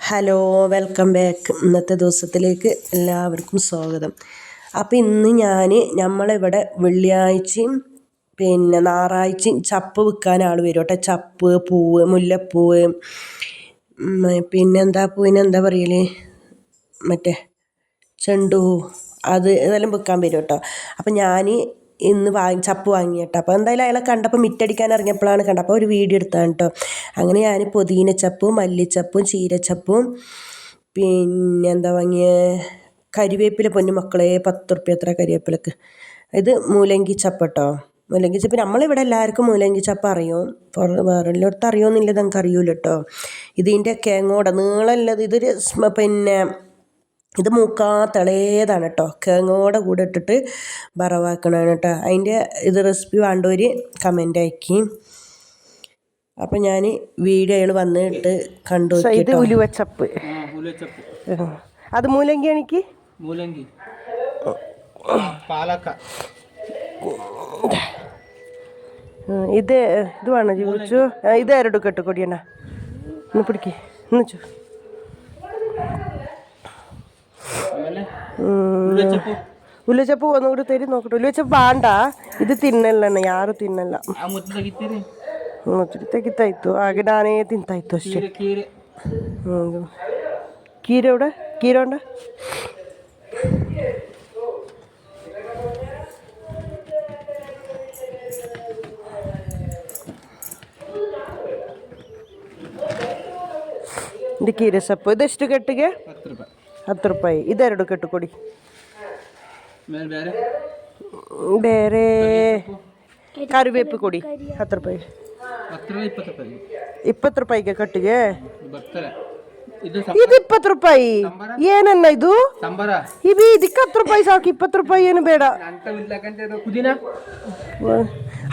Hello, welcome back. ഇന്നത്തെ ദിവസത്തിലേക്ക് എല്ലാവർക്കും സ്വാഗതം. അപ്പോൾ ഇന്ന് നമ്മളിവിടെ വെള്ളിയാഴ്ചയും ഞായറാഴ്ചയും ചപ്പ് വിൽക്കാൻ ആൾ വരും കേട്ടോ. ചപ്പ്, പൂവ്, മുല്ലപ്പൂവ്, പിന്നെന്താ പൂവിനെന്താ പറയൽ, മറ്റേ ചെണ്ടു, ഇതെല്ലാം വിൽക്കാൻ വരും കേട്ടോ. അപ്പം ഇന്ന് ചപ്പ് വാങ്ങി കേട്ടോ. അപ്പോൾ എന്തായാലും അയാളെ കണ്ടപ്പോൾ മിറ്റടിക്കാൻ ഇറങ്ങിയപ്പോഴാണ് കണ്ടത്. അപ്പോൾ ഒരു വീഡിയോ എടുത്താണ് കേട്ടോ. അങ്ങനെ ഞാൻ പുതിനച്ചപ്പും മല്ലിച്ചപ്പും ചീരച്ചപ്പും എന്താ വാങ്ങിയ കരിവേപ്പില, പൊന്നു മക്കളെ 10 റുപ്യ എത്ര കരിവേപ്പിലക്ക്. ഇത് മൂലങ്കി ചപ്പ് കേട്ടോ. മൂലങ്കി ചപ്പ് നമ്മളിവിടെ എല്ലാവർക്കും മൂലങ്കി ചപ്പ് അറിയും. വേറെ എല്ലായിടത്തും അറിയുമെന്നില്ല, നമുക്ക് അറിയൂല കേട്ടോ. ഇതിൻ്റെ കേങ്ങോടെ നീളമുള്ളത് ഇതൊരു ഇത് മൂക്കാത്തിളയതാണ് കേട്ടോ. കേങ്ങോടെ കൂടെ ഇട്ടിട്ട് വറവാക്കണതാണ് കേട്ടോ. അതിൻ്റെ റെസിപ്പി വേണ്ടവർ കമൻ്റ് അയക്കി. അപ്പം ഞാൻ വീഡിയോ അയാൾ വന്നിട്ട് കണ്ടു. ഇത് ഉലുവച്ചപ്പ്, അത് മൂലങ്കി എനിക്ക് മൂലങ്കി പാലക്ക. ഇത് വേണം ചോദിച്ചു. ഇത് ആരോട് കെട്ട് കൊടിയണ്ണ ഒന്ന് പിടിക്ക് എന്നു ഉലുവച്ചപ്പ് ഒന്നുകൂടി തരി നോക്കട്ടെ. ഉലുവച്ചപ്പ് വേണ്ട, ഇത് ತಿನ್ನಲ್ಲ ಯಾರು ತಿನ್ನಲ್ಲ. ತೆಗಿತಾಯಿತ್ತು ಹಾಗೆ ನಾನೇ ತಿಂತಾಯಿತ್ತು ಅಷ್ಟೇ. ಕೀರೆ ಉಂಡ ಇದು ಕೀರೆ ಸೊಪ್ಪು. ಇದೆಷ್ಟು ಕಟ್ಟಿಗೆ? 10 ರೂಪಾಯಿ. ಇದೆರಡು ಕಟ್ಟು ಕೊಡಿ. ಬೇರೆ ಕರಿವೇಪು ಕೊಡಿ 10 ರೂಪಾಯಿ. 20 ರೂಪಾಯಿಗೆ ಕಟ್ಟಿಗೆ. ಇದು 20 ರೂಪಾಯಿ. ಏನನ್ನ ಇದು? ಇದಕ್ಕೆ 10 ರೂಪಾಯಿ ಸಾಕು. 20 ರೂಪಾಯಿ ಏನು ಬೇಡ.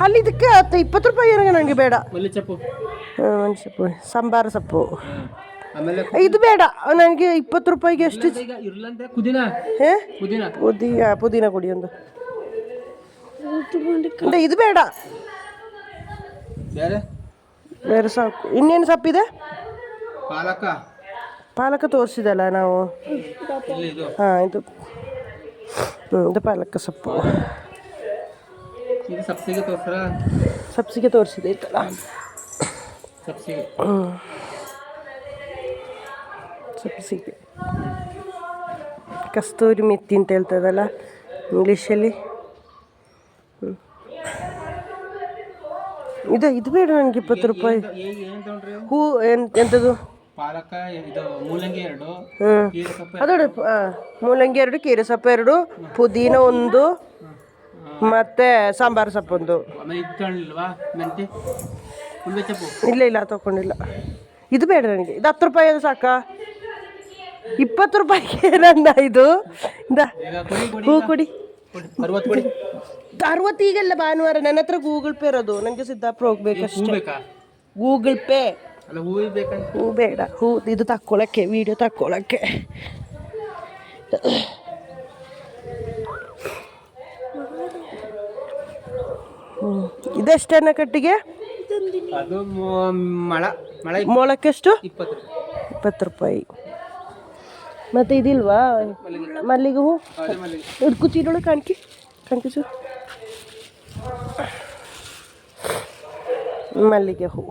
ಅಲ್ಲಿ ಇದಕ್ಕೆ 20 ರೂಪಾಯಿ ಏನು ನನಗೆ ಬೇಡ. ಮಲ್ಲಿಸೊಪ್ಪು, ಸಾಂಬಾರು ಸೊಪ್ಪು ಇದು ಬೇಡ ನನಗೆ. 20 ರೂಪಾಯಿಗೆ ಎಷ್ಟು? ಪುದೀನ ಕೊಡಿ ಒಂದು. ಇದು ಬೇಡ, ಬೇರೆ ಸಾಕು. ಇನ್ನೇನು ಸೊಪ್ಪಿದೆ? ಪಾಲಕ ತೋರಿಸಿದಲ್ಲ ನಾವು. ಹಾಂ, ಇದು ಪಾಲಕ ಸೊಪ್ಪು. ಸಬ್ಸಿಗೆ ತೋರಿಸಿದೆ ಇತ್ತಲ್ಲ. ಸಬ್ಸಿಗೆ ಕಸ್ತೂರಿ ಮೆತ್ತಿ ಅಂತ ಹೇಳ್ತದಲ್ಲ ಇಂಗ್ಲೀಷಲ್ಲಿ. ಇದು ಬೇಡ ನನಗೆ. 20 ರೂಪಾಯಿ. ಹೂ ಎಂಥದ್ದು? ಅದೋಡು ಮೂಲಂಗಿ 2, ಕೀರೆ ಸೊಪ್ಪು 2, ಪುದೀನ 1, ಮತ್ತೆ ಸಾಂಬಾರು ಸೊಪ್ಪು 1. ಇಲ್ಲ ತಗೊಂಡಿಲ್ಲ. ಇದು ಬೇಡ ನನಗೆ. ಇದು 10 ರೂಪಾಯಿ ಅದು ಸಾಕಾ? 20 ರೂಪಾಯಿಗೆ ಏನಂದ ಇದು? ಹೂ ಕೊಡಿ. 60 ಈಗಲ್ಲ, ಭಾನುವಾರ. ನನ್ನ ಹತ್ರ ಗೂಗಲ್ ಪೇ ಇರೋದು. ನನಗೆ ಸಿದ್ದಾಪುರ ಹೋಗ್ಬೇಕಷ್ಟೇ. Google Pay. ಹೂ ಬೇಡ. ಹೂ ಇದು ತಕ್ಕೊಳಕ್ಕೆ, ವಿಡಿಯೋ ತಕ್ಕೊಳಕ್ಕೆ. ಇದೆಷ್ಟನ್ನ ಕಟ್ಟಿಗೆ? ಮೊಳಕ್ಕೆಷ್ಟು? 20 ರೂಪಾಯಿ. ಮತ್ತೆ ಇದಿಲ್ವಾ ಮಲ್ಲಿಗೆ ಹೂ? ಕೂತಿರೋಳು ಕಾಣಿಸು. ಮಲ್ಲಿಗೆ ಹೂ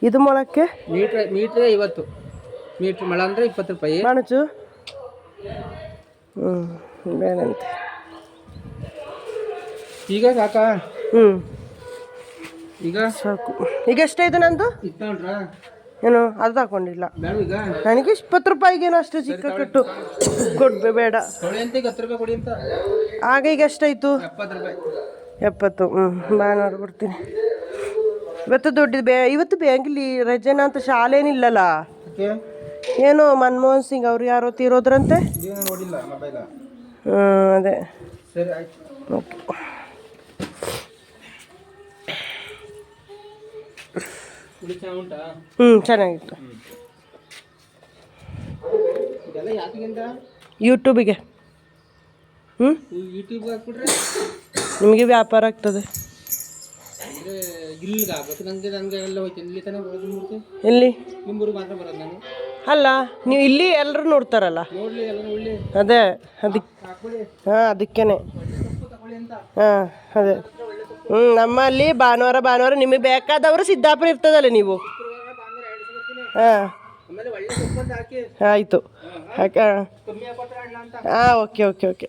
ಇದು ಮೊಳಕ್ಕೆ ಮೀಟ್ರ್ 50. ಮೀಟ್ರ್ ಮೊಳ ಅಂದರೆ 20 ರೂಪಾಯಿ. ಕಾಣಿಸು. ಬೇಡಂತೆ. ಈಗ ಸಾಕಾ? ಈಗ ಸಾಕು. ಈಗ ಎಷ್ಟಾಯ್ತು ನಂದು? ಏನು ಅದು ತಗೊಂಡಿಲ್ಲ ನನಗೆ. 20 ರೂಪಾಯಿಗೇನು ಅಷ್ಟು ಚಿಕ್ಕ ಕಟ್ಟು ಬೇಡ. ಆಗ ಈಗ ಎಷ್ಟಾಯ್ತು? 70. ಭಾನುವಾರ ಕೊಡ್ತೀನಿ. ಇವತ್ತು ದುಡ್ಡಿದೆ. ಇವತ್ತು ಬ್ಯಾಂಕಲ್ಲಿ ರಜೆನ ಅಂತ ಶಾಲೆನಿಲ್ಲಲ್ಲ. ಏನು ಮನಮೋಹನ್ ಸಿಂಗ್ ಅವ್ರು ಯಾರೋ ತೀರೋದ್ರಂತೆ. ಅದೇ. ಓಕೆ. ಚೆನ್ನಾಗಿತ್ತು. ಯೂಟ್ಯೂಬಿಗೆ. ನಿಮಗೆ ವ್ಯಾಪಾರ ಆಗ್ತದೆ. ಎಲ್ಲಿ? ಅಲ್ಲ ನೀವು ಇಲ್ಲಿ ಎಲ್ಲರೂ ನೋಡ್ತಾರಲ್ಲ ಅದೇ ಅದಕ್ಕೆ ಹಾಂ ಅದಕ್ಕೇನೆ ಹಾಂ ಅದೇ ನಮ್ಮಲ್ಲಿ ಭಾನುವಾರ ನಿಮಗೆ ಬೇಕಾದವರು ಸಿದ್ದಾಪುರ ಇರ್ತದಲ್ಲ ನೀವು ಹಾಂ ಆಯಿತು ಹಾಂ ಓಕೆ ಓಕೆ ಓಕೆ